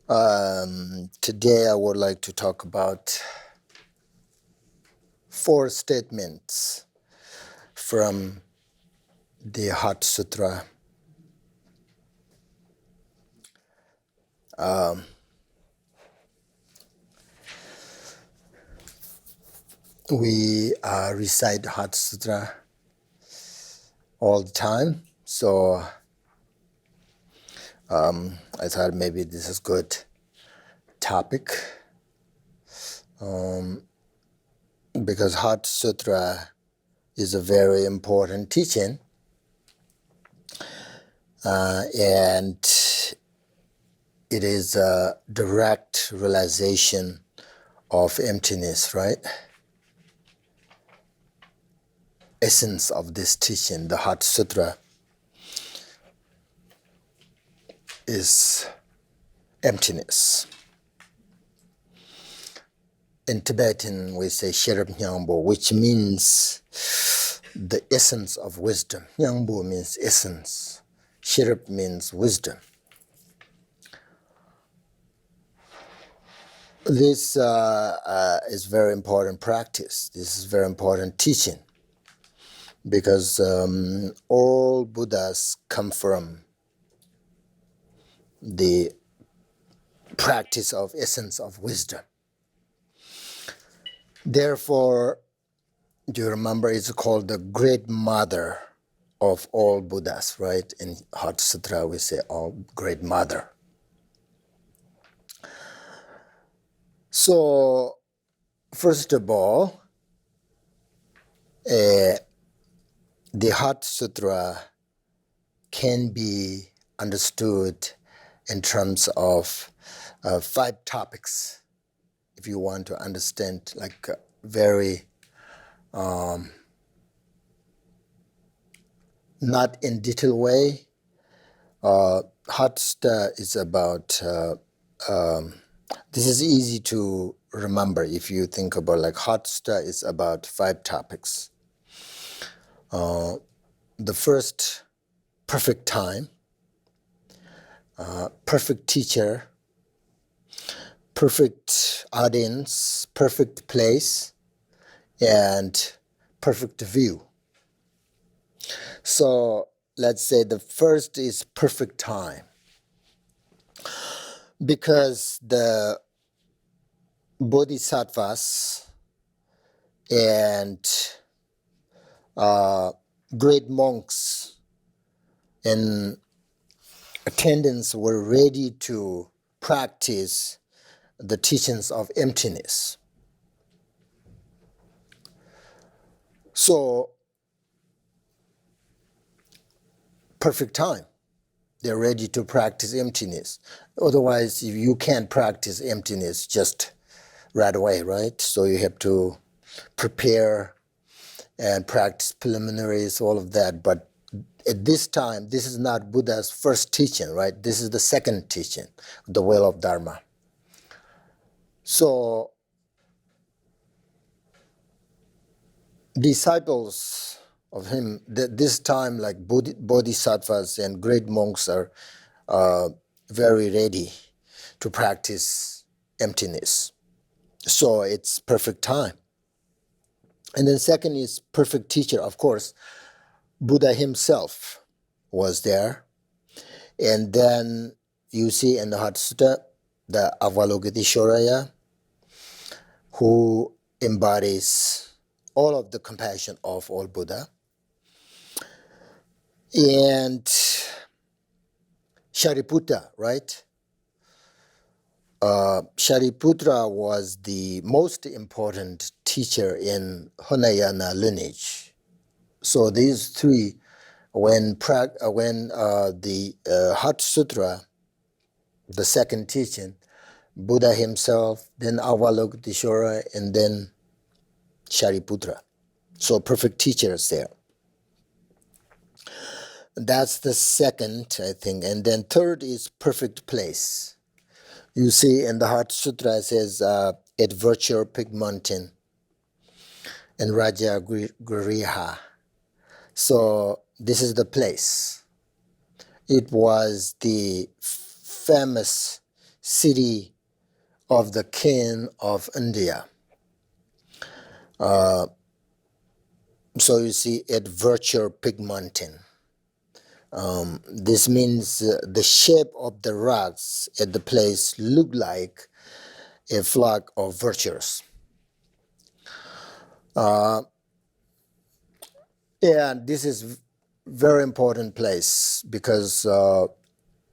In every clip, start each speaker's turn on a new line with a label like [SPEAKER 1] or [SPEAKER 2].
[SPEAKER 1] Today I would like to talk about 4 statements from the Heart Sutra. We recite Heart Sutra all the time, so I thought maybe this is good topic because Heart Sutra is a very important teaching, and it is a direct realization of emptiness, right? Essence of this teaching, the Heart Sutra, is emptiness. In Tibetan, we say Sherab Sangpo, which means the essence of wisdom. Sangpo means essence. Sherab means wisdom. This is very important practice. This is very important teaching because all Buddhas come from the practice of essence of wisdom. Therefore, do you remember it's called the Great Mother of all Buddhas, right? In Heart Sutra, we say all Great Mother. So, first of all, the Heart Sutra can be understood in terms of 5 topics. If you want to understand, like very not in detail way, Heart Sutra is about. This is easy to remember if you think about like Heart Sutra is about 5 topics. The first, perfect time, perfect teacher, perfect audience, perfect place, and perfect view. So let's say the first is perfect time, because the bodhisattvas and great monks in attendance were ready to practice the teachings of emptiness. So, perfect time. They're ready to practice emptiness. Otherwise, if you can't practice emptiness just right away, right? So you have to prepare and practice preliminaries, all of that. But at this time, this is not Buddha's first teaching, right? This is the second teaching, the way of Dharma. So, disciples of him, this time, like bodhisattvas and great monks are very ready to practice emptiness. So it's perfect time. And then second is perfect teacher. Of course, Buddha himself was there. And then you see in the Heart Sutra, the Avalokiteshvaraya, who embodies all of the compassion of all Buddha. And Shariputra, right? Shariputra was the most important teacher in Hinayana lineage. So these 3, when the Heart Sutra, the second teaching, Buddha himself, then Avalokiteshvara, and then Shariputra. So perfect teachers there. That's the second, I think. And then third is perfect place. You see in the Heart Sutra it says, at Virtue Peak Mountain and Raja Griha. So this is the place. It was the famous city of the king of India. So you see at Virtue Peak Mountain. This means the shape of the rocks at the place look like a flock of vultures. Yeah, this is very important place because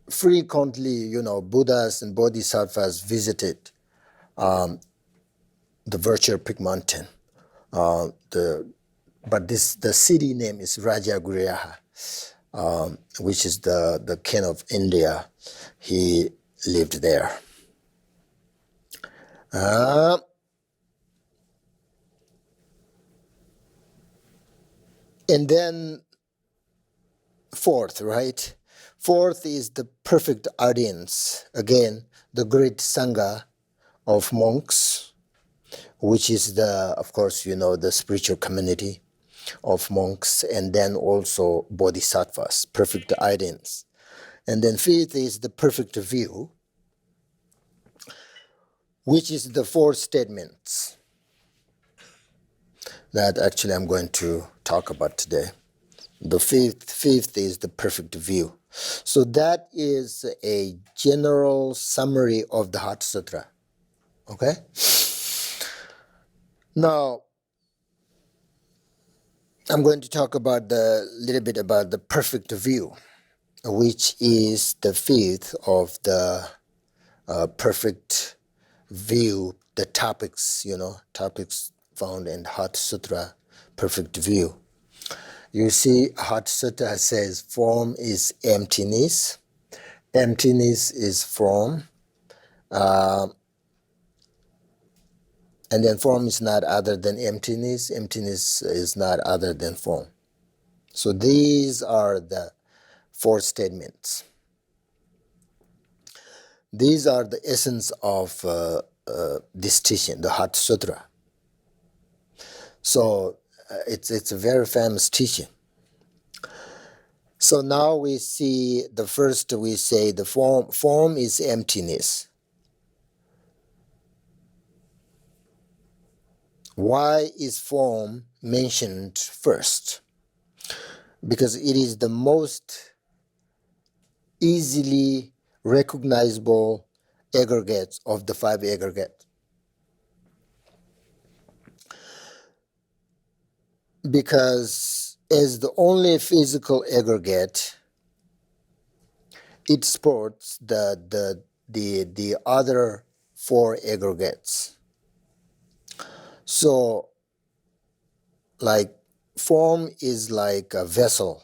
[SPEAKER 1] frequently, Buddhas and Bodhisattvas visited the Virtue Peak Mountain. But the city name is Rajagriha, which is the king of India. He lived there. And then fourth, right? Fourth is the perfect audience. Again, the great Sangha of monks, which is of course, the spiritual community of monks, and then also bodhisattvas, perfect audience. And then fifth is the perfect view, which is the four statements that actually I'm going to talk about today. The fifth is the perfect view. So that is a general summary of the Heart Sutra. Okay? Now, I'm going to talk about little bit about the perfect view, which is the fifth of the perfect view, the topics found in Heart Sutra, perfect view. You see, Heart Sutra says form is emptiness. Emptiness is form. And then form is not other than emptiness. Emptiness is not other than form. So these are the four statements. These are the essence of this teaching, the Heart Sutra. So it's a very famous teaching. So now we see we say the form is emptiness. Why is form mentioned first? Because it is the most easily recognizable aggregate of the five aggregates. Because as the only physical aggregate, it supports the other four aggregates. So, like, form is like a vessel,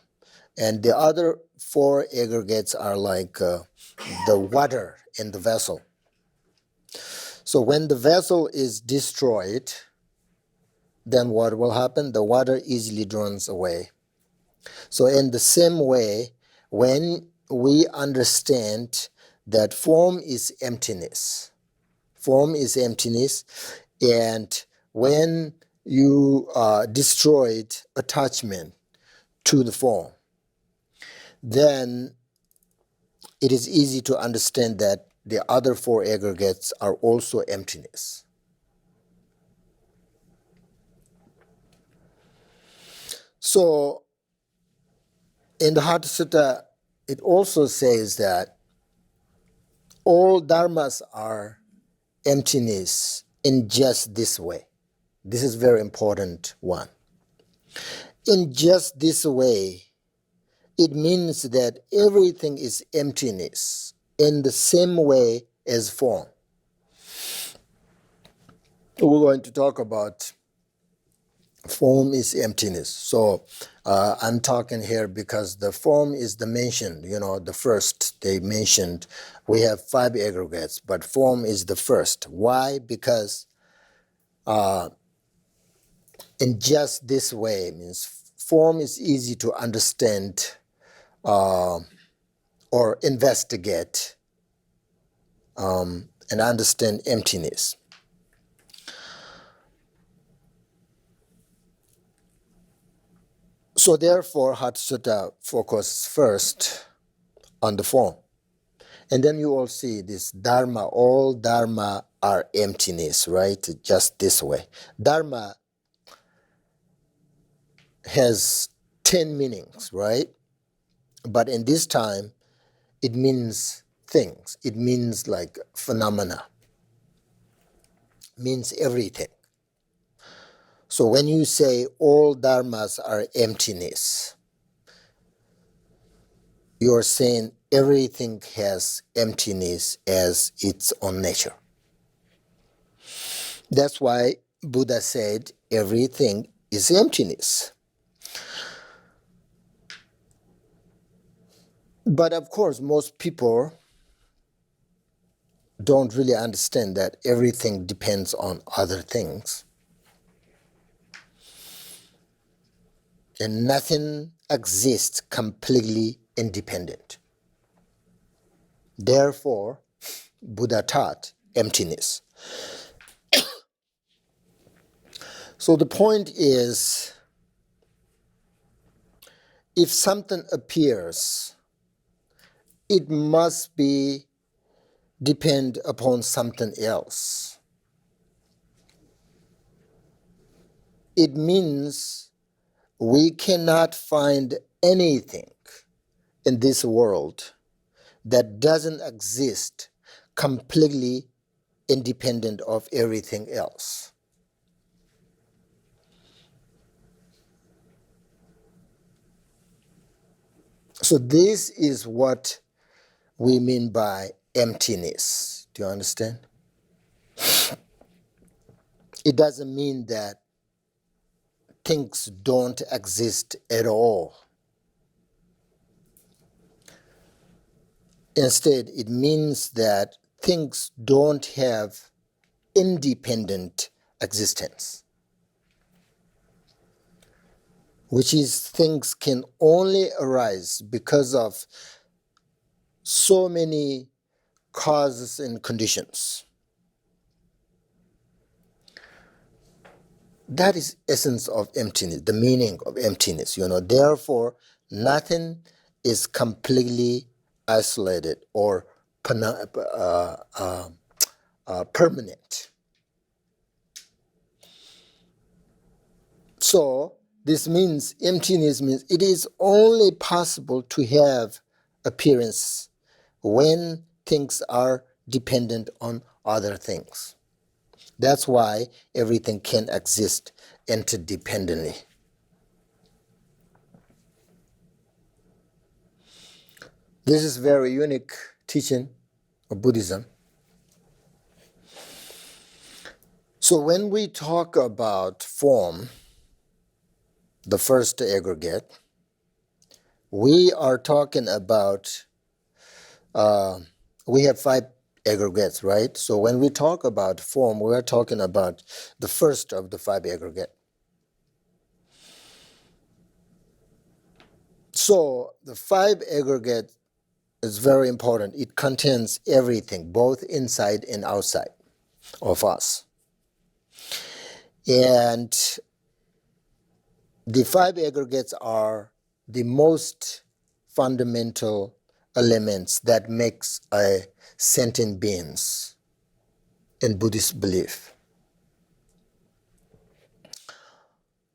[SPEAKER 1] and the other four aggregates are like the water in the vessel. So when the vessel is destroyed, then what will happen? The water easily drowns away. So in the same way, when we understand that form is emptiness, and when you destroyed attachment to the form, then it is easy to understand that the other four aggregates are also emptiness. So in the Heart Sutra, it also says that all dharmas are emptiness in just this way. This is very important one. In just this way, it means that everything is emptiness in the same way as form. We're going to talk about form is emptiness. So I'm talking here because the form is the mentioned, the first they mentioned. We have five aggregates, but form is the first. Why? Because in just this way, means form is easy to understand or investigate and understand emptiness. So therefore, Heart Sutta focuses first on the form. And then you all see this Dharma, all Dharma are emptiness, right? Just this way. Dharma has 10 meanings, right? But in this time, it means things. It means like phenomena, means everything. So when you say all dharmas are emptiness, you're saying everything has emptiness as its own nature. That's why Buddha said everything is emptiness. But of course, most people don't really understand that everything depends on other things. And nothing exists completely independent. Therefore, Buddha taught emptiness. So the point is, if something appears, it must be depend upon something else. It means we cannot find anything in this world that doesn't exist completely independent of everything else. So this is what we mean by emptiness. Do you understand? It doesn't mean that things don't exist at all. Instead, it means that things don't have independent existence, which is things can only arise because of so many causes and conditions. That is essence of emptiness, the meaning of emptiness. Therefore, nothing is completely isolated or permanent. So this means emptiness means it is only possible to have appearance when things are dependent on other things. That's why everything can exist interdependently. This is very unique teaching of Buddhism. So when we talk about form, the first aggregate, we are talking about, we have 5 aggregates, right? So when we talk about form, we are talking about the first of the 5 aggregate. So the 5 aggregate is very important. It contains everything, both inside and outside of us. And the 5 aggregates are the most fundamental elements that makes a sentient beings in Buddhist belief.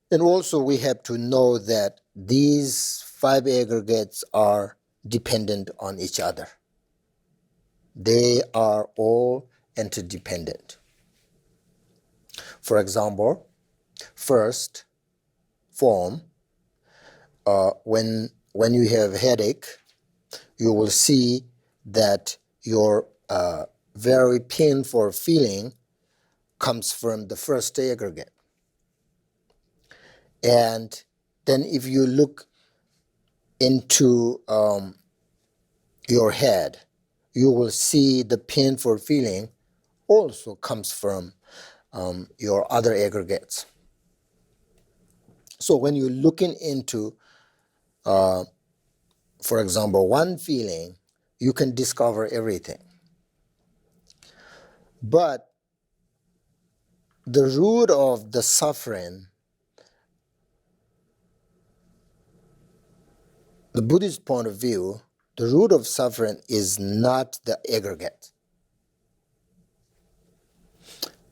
[SPEAKER 1] And also we have to know that these 5 aggregates are dependent on each other. They are all interdependent. For example, first, form. When you have a headache, you will see that your very painful feeling comes from the first aggregate. And then if you look into your head, you will see the painful feeling also comes from your other aggregates. So when you're looking into, for example, one feeling, you can discover everything. But the root of the suffering, the Buddhist point of view, the root of suffering is not the aggregate.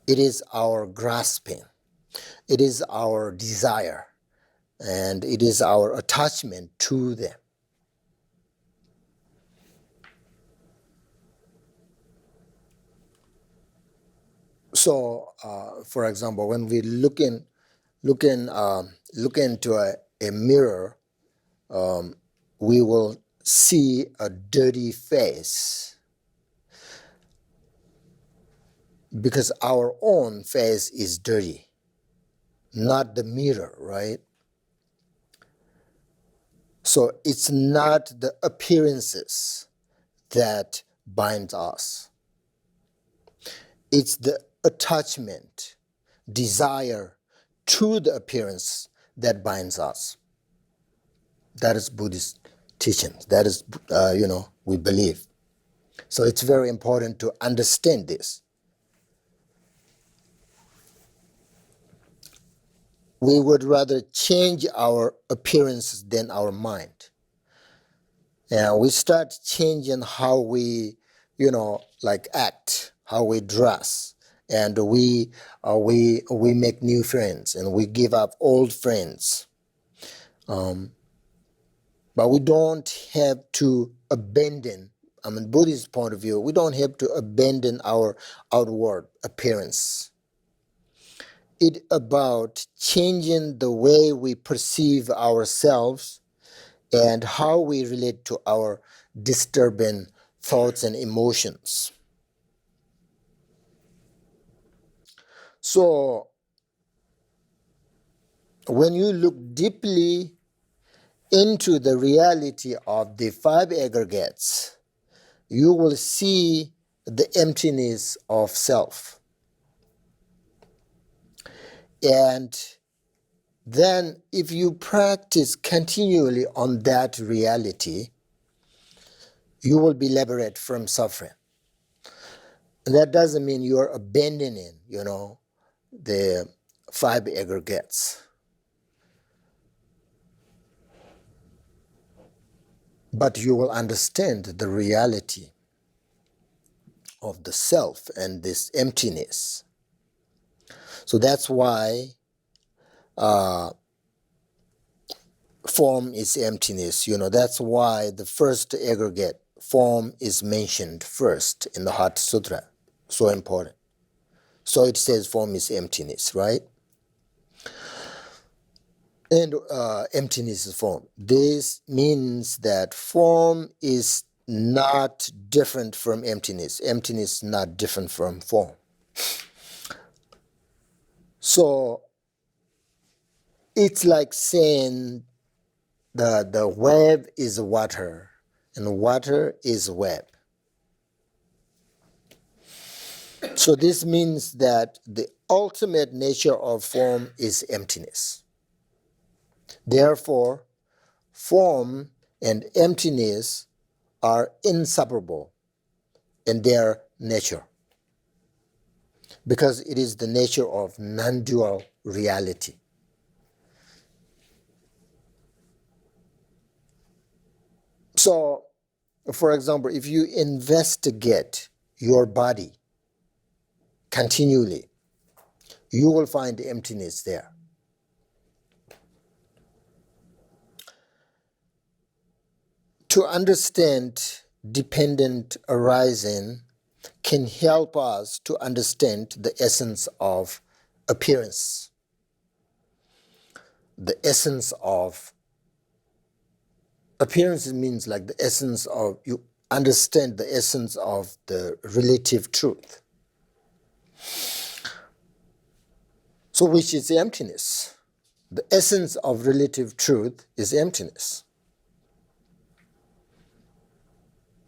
[SPEAKER 1] It is our grasping. It is our desire. And it is our attachment to them. So, for example, when we look into a mirror, we will see a dirty face because our own face is dirty, not the mirror, right? So it's not the appearances that bind us. It's the attachment, desire to the appearance that binds us. That is Buddhist teaching. That is, we believe. So it's very important to understand this. We would rather change our appearance than our mind. And we start changing how we, act, how we dress, and we make new friends, and we give up old friends. But we don't have to abandon. Buddhist point of view, we don't have to abandon our outward appearance. It's about changing the way we perceive ourselves and how we relate to our disturbing thoughts and emotions. So, when you look deeply into the reality of the 5 aggregates, you will see the emptiness of self. And then if you practice continually on that reality, you will be liberated from suffering. And that doesn't mean you're abandoning, the 5 aggregates. But you will understand the reality of the self and this emptiness. So that's why form is emptiness. That's why the first aggregate, form, is mentioned first in the Heart Sutra. So important. So it says form is emptiness, right? And emptiness is form. This means that form is not different from emptiness. Emptiness is not different from form. So it's like saying the web is water and water is web. So this means that the ultimate nature of form is emptiness. Therefore, form and emptiness are inseparable in their nature because it is the nature of non-dual reality. So, for example, if you investigate your body continually, you will find emptiness there. To understand dependent arising can help us to understand the essence of appearance, the essence of appearance means like the essence of, you understand the essence of the relative truth. So which is emptiness. The essence of relative truth is emptiness.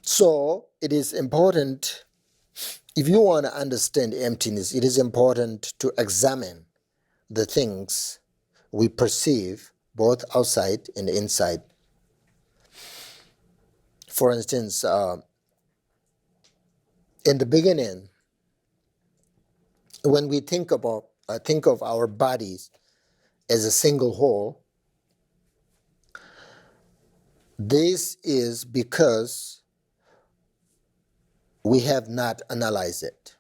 [SPEAKER 1] So it is important, if you want to understand emptiness, it is important to examine the things we perceive both outside and inside. For instance, in the beginning, when we think of our bodies as a single whole, This is because we have not analyzed it.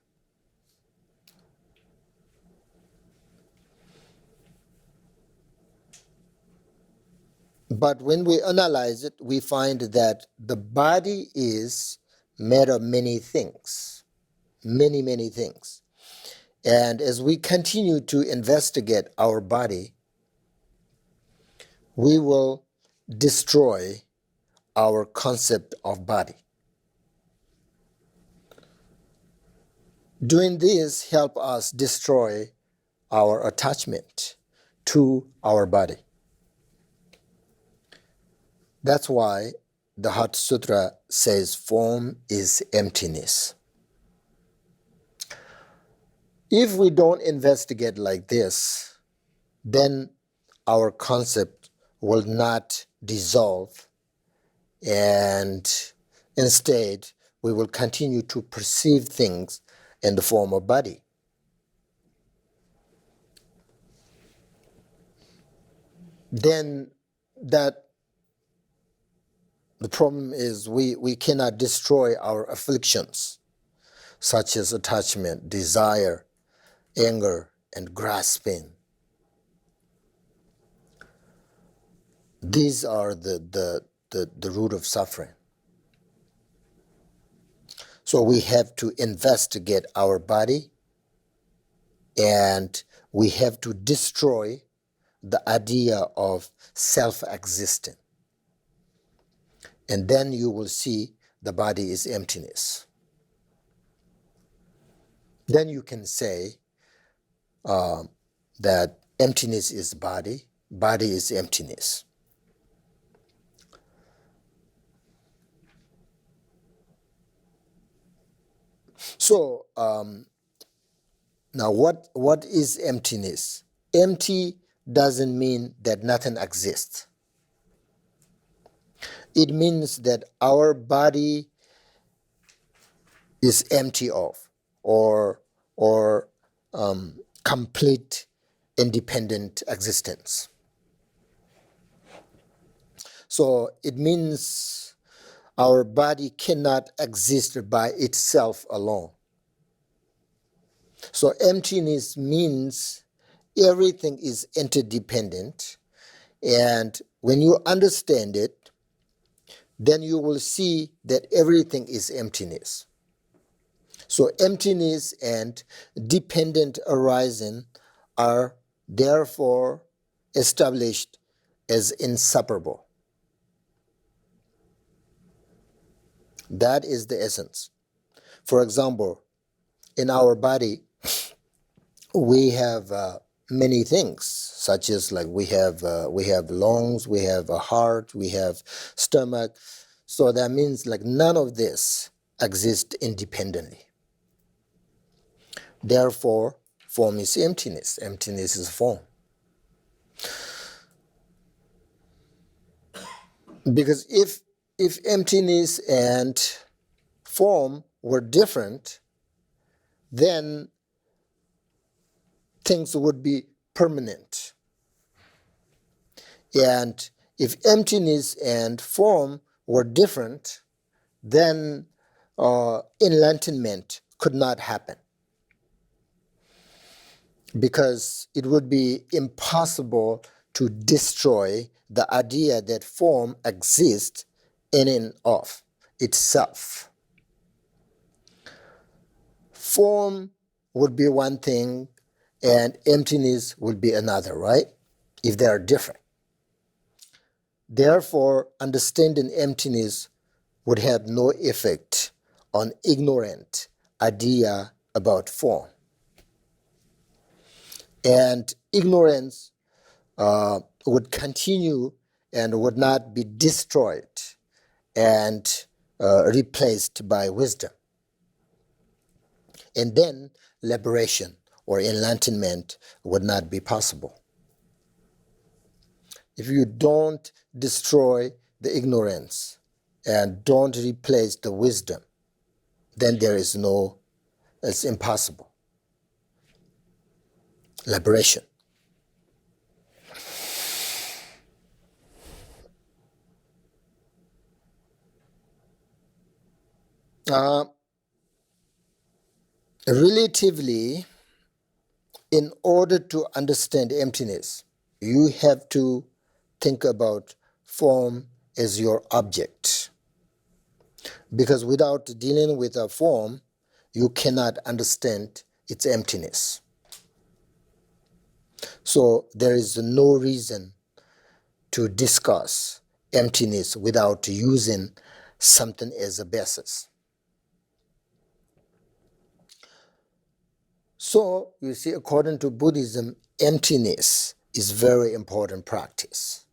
[SPEAKER 1] But when we analyze it, we find that the body is made of many things, many, many things. And as we continue to investigate our body, we will destroy our concept of body. Doing this help us destroy our attachment to our body. That's why the Heart Sutra says form is emptiness. If we don't investigate like this, then our concept will not dissolve, and instead we will continue to perceive things in the form of body. Then the problem is we cannot destroy our afflictions, such as attachment, desire, anger, and grasping. These are the root of suffering. So we have to investigate our body, and we have to destroy the idea of self-existent. And then you will see the body is emptiness. Then you can say that emptiness is body, body is emptiness. So now what is emptiness? Empty doesn't mean that nothing exists. It means that our body is empty of or complete independent existence. So it means our body cannot exist by itself alone. So emptiness means everything is interdependent, and when you understand it, then you will see that everything is emptiness. So emptiness and dependent arising are therefore established as inseparable. That is the essence. For example, in our body, we have many things, such as like we have lungs, we have a heart, we have stomach. So that means like none of this exists independently. Therefore, form is emptiness. Emptiness is form. Because if emptiness and form were different, then things would be permanent. And if emptiness and form were different, then enlightenment could not happen, because it would be impossible to destroy the idea that form exists in and of itself. Form would be one thing and emptiness would be another, right? If they are different. Therefore, understanding emptiness would have no effect on ignorant idea about form. And ignorance would continue and would not be destroyed and replaced by wisdom. And then liberation or enlightenment would not be possible. If you don't destroy the ignorance and don't replace the wisdom, then it's impossible. Liberation. Uh, Relatively, in order to understand emptiness, you have to think about form as your object. Because without dealing with a form, you cannot understand its emptiness. So there is no reason to discuss emptiness without using something as a basis. So, you see, according to Buddhism, emptiness is very important practice.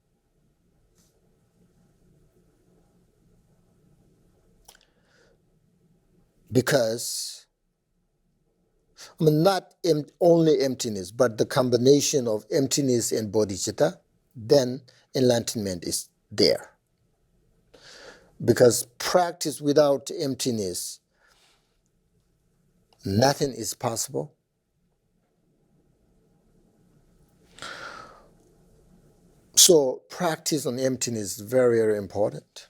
[SPEAKER 1] Because, not only emptiness, but the combination of emptiness and bodhicitta, then enlightenment is there. Because practice without emptiness, nothing is possible. So practice on emptiness is very, very important.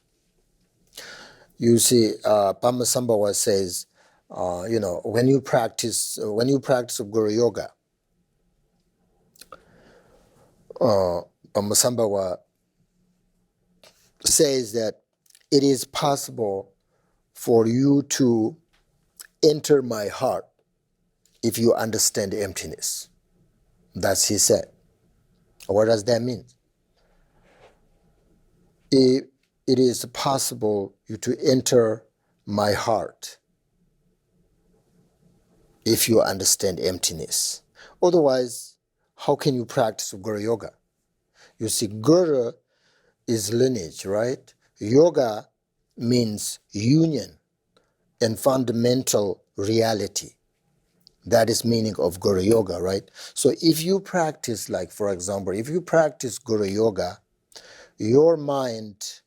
[SPEAKER 1] You see, Padmasambhava says, when you practice Guru Yoga, Padmasambhava says that it is possible for you to enter my heart if you understand emptiness. That's he said. What does that mean? It is possible you to enter my heart if you understand emptiness. Otherwise, how can you practice Guru Yoga? You see, Guru is lineage, right? Yoga means union and fundamental reality. That is meaning of Guru Yoga, right? So if you practice, like for example, if you practice Guru Yoga, your mind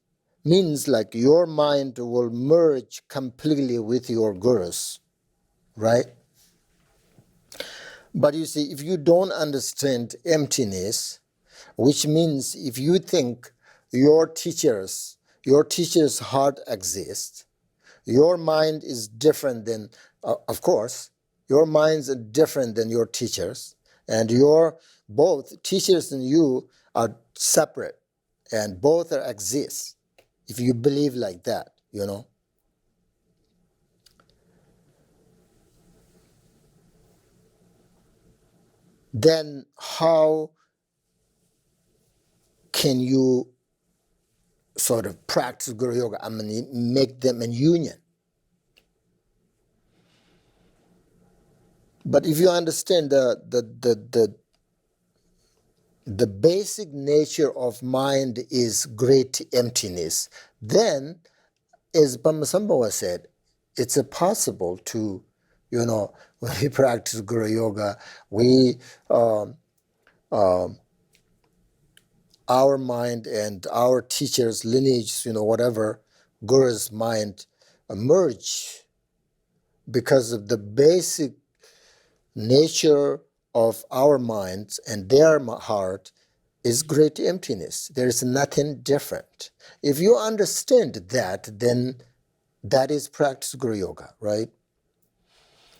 [SPEAKER 1] means like your mind will merge completely with your gurus, right? But you see, if you don't understand emptiness, which means if you think your teacher's heart exists, your mind is different than, of course, your minds are different than your teachers, and your both teachers and you are separate, and both are exist. If you believe like that, then how can you sort of practice Guru Yoga? I mean, make them in union. But if you understand the basic nature of mind is great emptiness, then, as Padmasambhava said, it's possible to, when we practice Guru Yoga, we our mind and our teacher's lineage, whatever, Guru's mind merge because of the basic nature of our minds and their heart is great emptiness. There is nothing different. If you understand that, then that is practice Guru Yoga, right?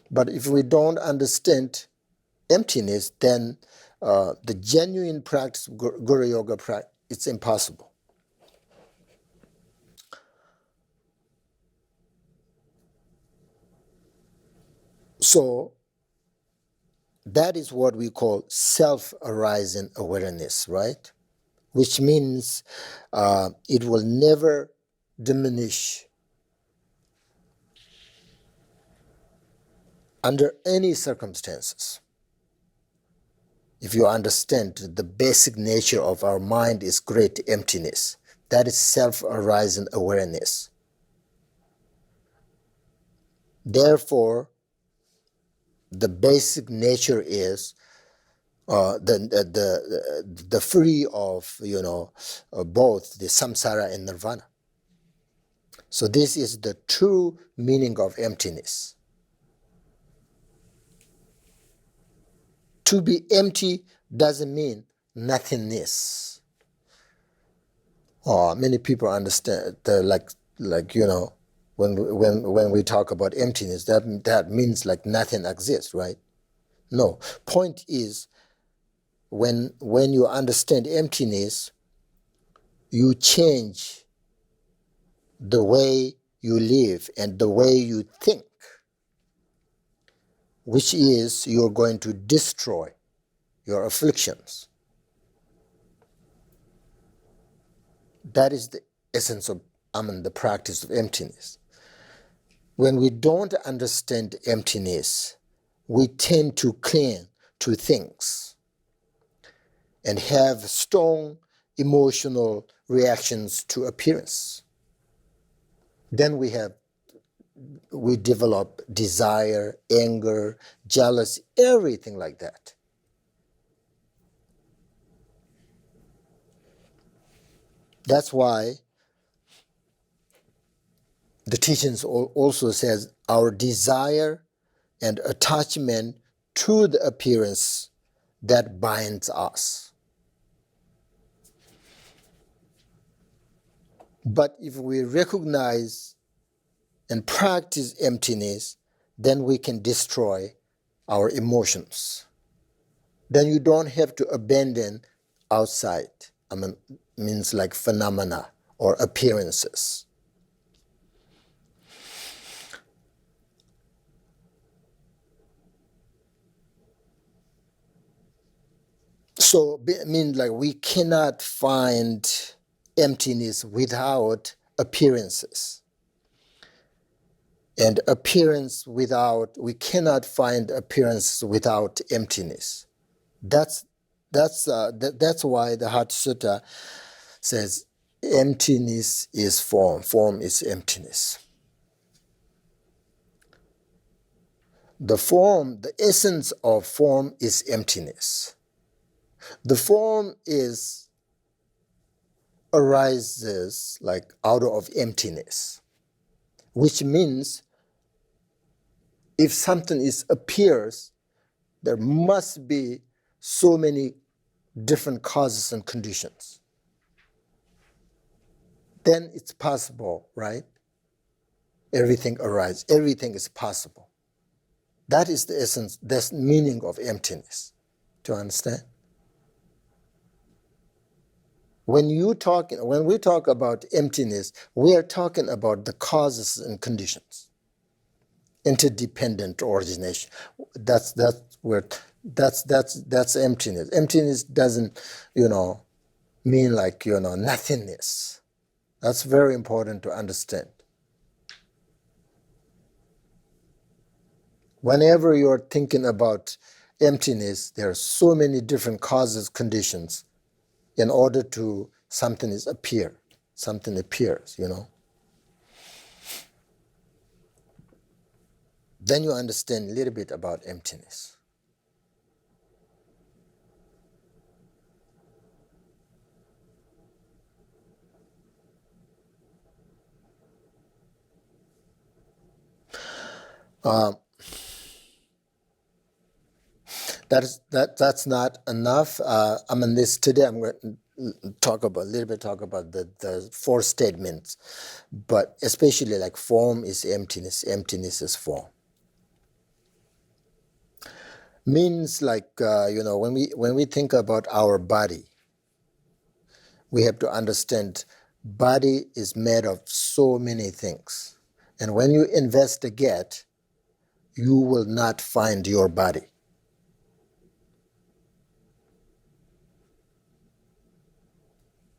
[SPEAKER 1] But if we don't understand emptiness, then the genuine practice of Guru Yoga, it's impossible. So that is what we call self-arising awareness, right? Which means it will never diminish under any circumstances. If you understand the basic nature of our mind is great emptiness, that is self-arising awareness. Therefore, the basic nature is the free of both the samsara and nirvana. So this is the true meaning of emptiness. To be empty doesn't mean nothingness. Many people understand when we talk about emptiness, that means like nothing exists, right? No. Point is, when you understand emptiness, you change the way you live and the way you think, which is you're going to destroy your afflictions. That is the essence of, the practice of emptiness. When we don't understand emptiness, we tend to cling to things and have strong emotional reactions to appearance. Then we develop desire, anger, jealousy, everything like that. That's why the teachings also says our desire and attachment to the appearance that binds us. But if we recognize and practice emptiness, then we can destroy our emotions. Then you don't have to abandon outside, means like phenomena or appearances. So it means like we cannot find emptiness without appearances. And we cannot find appearance without emptiness. That's why the Heart Sutra says emptiness is form, form is emptiness. The essence of form is emptiness. The form arises like out of emptiness, which means if something appears, there must be so many different causes and conditions. Then it's possible, right? Everything arises. Everything is possible. That is the essence, that's the meaning of emptiness. Do you understand? When we talk about emptiness, we are talking about the causes and conditions. Interdependent origination. That's emptiness. Emptiness doesn't, mean like, nothingness. That's very important to understand. Whenever you're thinking about emptiness, there are so many different causes, conditions, in order to something appears, Then you understand a little bit about emptiness. That's not enough. Today I'm going to talk about the four statements, but especially like form is emptiness, emptiness is form. Means like when we think about our body, we have to understand body is made of so many things, and when you investigate, you will not find your body.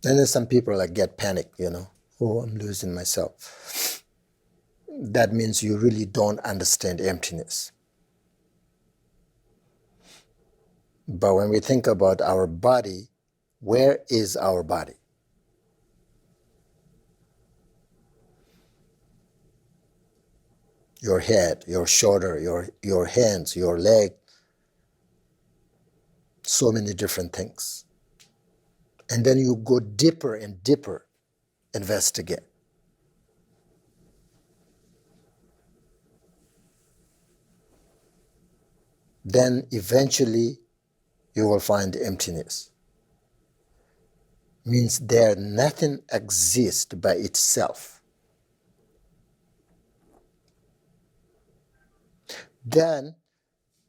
[SPEAKER 1] And then some people get panic, oh, I'm losing myself. That means you really don't understand emptiness. But when we think about our body, where is our body? Your head, your shoulder, your hands, your leg, so many different things. And then you go deeper and deeper, investigate. Then eventually you will find emptiness. Means there nothing exists by itself. then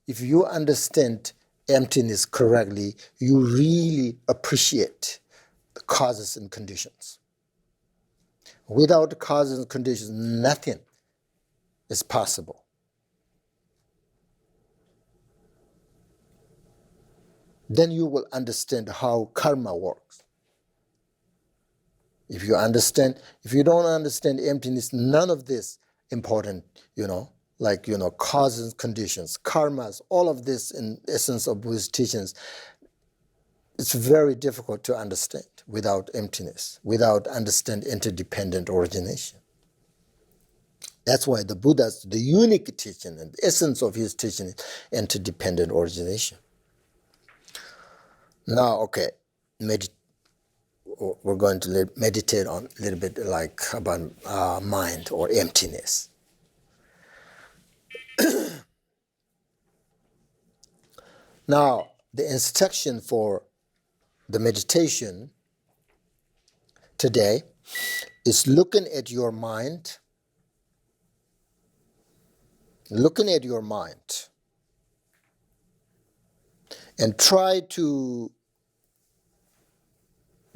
[SPEAKER 1] if you understand emptiness correctly, you really appreciate the causes and conditions. Without the causes and conditions, nothing is possible. Then you will understand how karma works. If you don't understand emptiness, none of this important, causes and conditions, karmas, all of this in essence of Buddhist teachings, it's very difficult to understand without emptiness, without understand interdependent origination. That's why the Buddha's, the unique teaching and the essence of his teaching is interdependent origination. Now, okay, we're going to meditate on a little bit about mind or emptiness. Now, the instruction for the meditation today is looking at your mind, and try to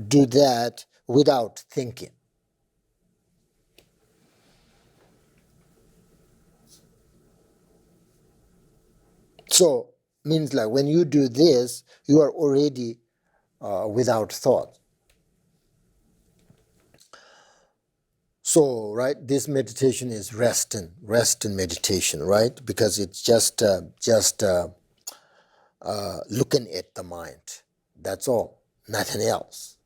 [SPEAKER 1] do that without thinking. So, means like when you do this, you are already without thought. So, right, this meditation is rest in meditation, right? Because it's just looking at the mind. That's all, nothing else.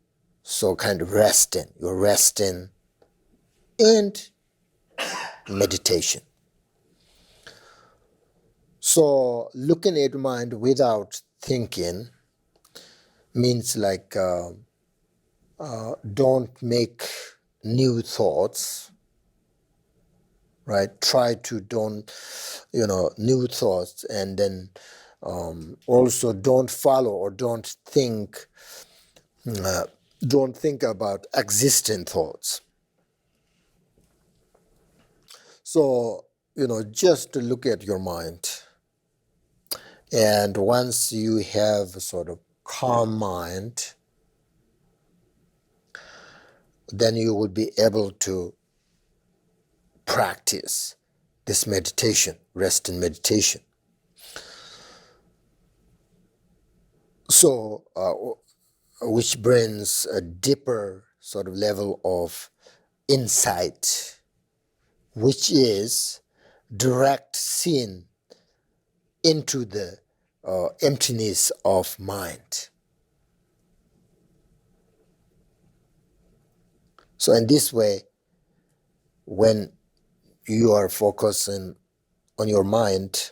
[SPEAKER 1] So kind of resting. You're resting and meditation. So looking at mind without thinking means like don't make new thoughts, right? Try to don't, new thoughts, and then also don't follow or don't think about existing thoughts. So, just to look at your mind. And once you have a sort of calm mind, then you will be able to practice this meditation, rest in meditation. So, which brings a deeper sort of level of insight, which is direct seeing into the emptiness of mind. So in this way, when you are focusing on your mind,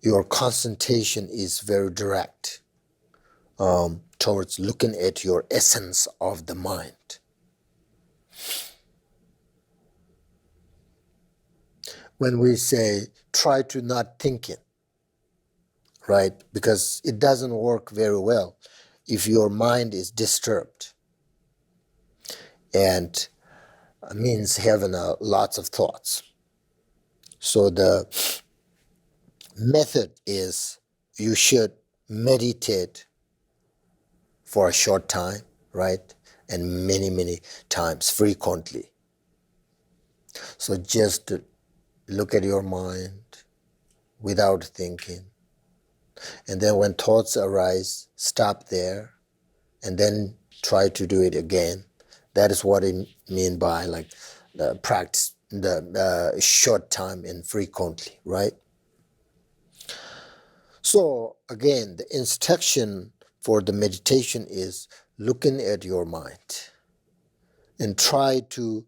[SPEAKER 1] your concentration is very direct towards looking at your essence of the mind. When we say try to not think it, right? Because it doesn't work very well if your mind is disturbed and means having lots of thoughts. So the method is you should meditate for a short time, right? And many, many times, frequently. So just to look at your mind without thinking. And then when thoughts arise, stop there and then try to do it again. That is what I mean by like the practice, the short time and frequently, right? So again, the instruction for the meditation is looking at your mind and try to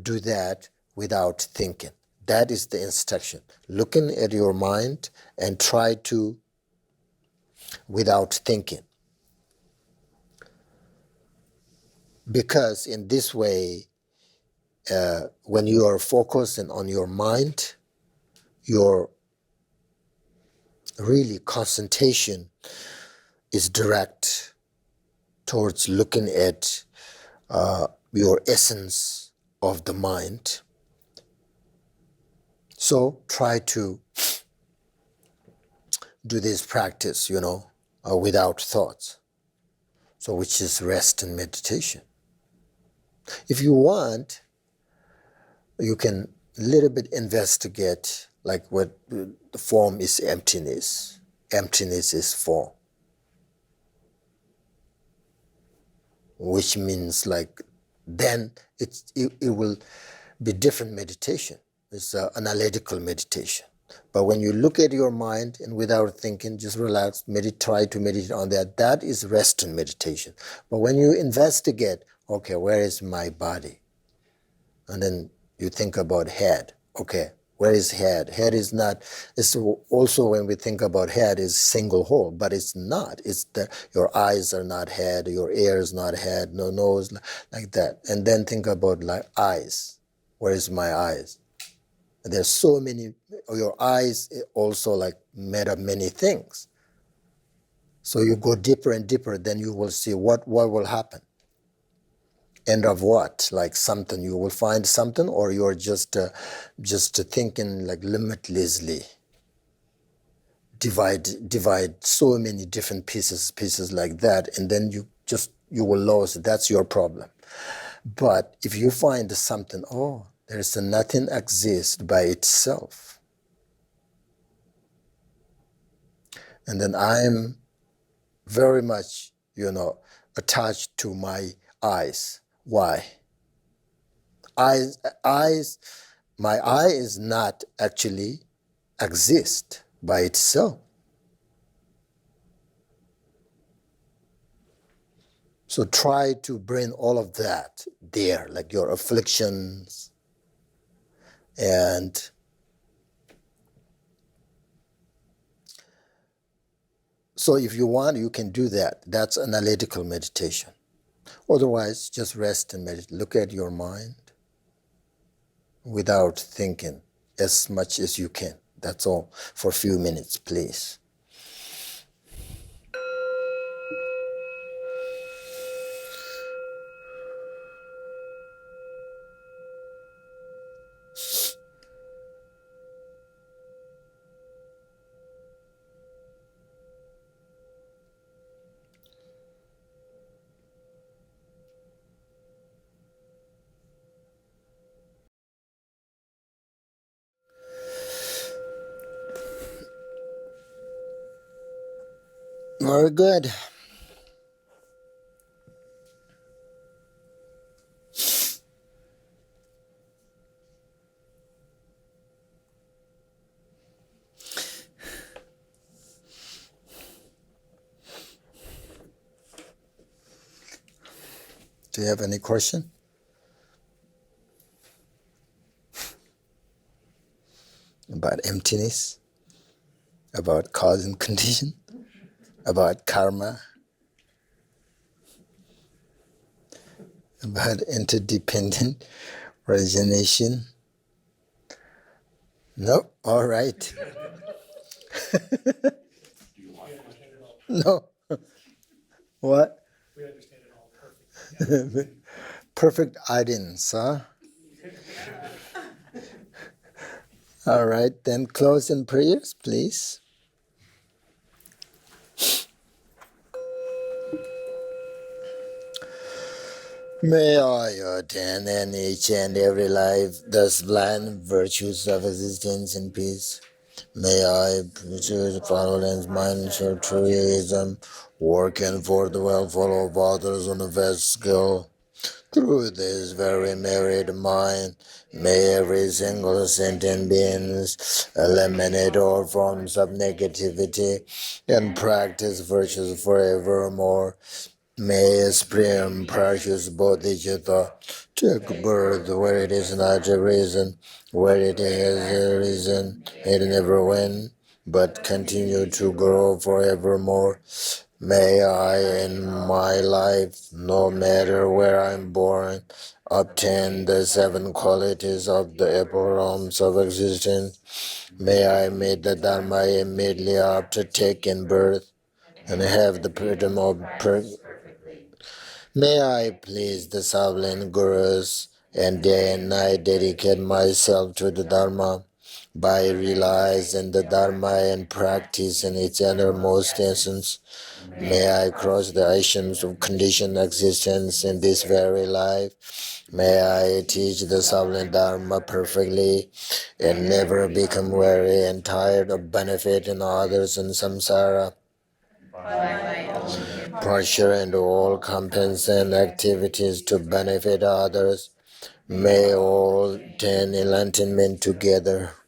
[SPEAKER 1] do that without thinking. That is the instruction. Looking at your mind and try to without thinking. Because in this way, when you are focusing on your mind, your really concentration is direct towards looking at your essence of the mind. So try to do this practice, without thoughts. So which is rest and meditation. If you want, you can a little bit investigate like what the form is emptiness. Emptiness is form. Which means like then it will be different meditation. It's analytical meditation. But when you look at your mind and without thinking, just relax, try to meditate on that. That is rest and meditation. But when you investigate, okay, where is my body? And then you think about head. Okay, where is head? Head is not, it's also when we think about head is single whole, but it's not. It's your eyes are not head, your ears not head, no nose, like that. And then think about like eyes. Where is my eyes? There's so many, your eyes also like made of many things. So you go deeper and deeper, then you will see what will happen. End of what? Like something, you will find something, or you're just thinking like limitlessly. Divide so many different pieces like that, and then you will lose. That's your problem. But if you find something, there's nothing exists by itself. And then I'm very much, attached to my eyes. Why? My eye is not actually exist by itself. So try to bring all of that there, like your afflictions, and so if you want, you can do that. That's analytical meditation. Otherwise, just rest and meditate. Look at your mind without thinking as much as you can. That's all for a few minutes, please. Very good. Do you have any question? About emptiness? About cause and condition? About karma? About interdependent origination? No? All right. No. What?
[SPEAKER 2] We understand it all perfectly.
[SPEAKER 1] Perfect audience, huh? All right, then close in prayers, please. May I attain in each and every life the sublime virtues of existence in peace. May I pursue violence, mind, altruism, working for the welfare of others on a vast scale. Through this very merit mind, may every single sentient being eliminate all forms of negativity and practice virtues forevermore. May supreme precious Bodhicitta take birth where it is not a reason, where it is a reason, it never win, but continue to grow forevermore. May I in my life, no matter where I'm born, obtain the 7 qualities of the upper realms of existence. May I meet the Dharma immediately after taking birth and have the freedom of May I please the Sovereign Gurus and day and night dedicate myself to the Dharma. by realizing the Dharma and practice in its innermost essence, may I cross the oceans of conditioned existence in this very life. May I teach the silent Dharma perfectly and never become weary and tired of benefiting others in samsara. Pressure and all compensation activities to benefit others. May all attain enlightenment together.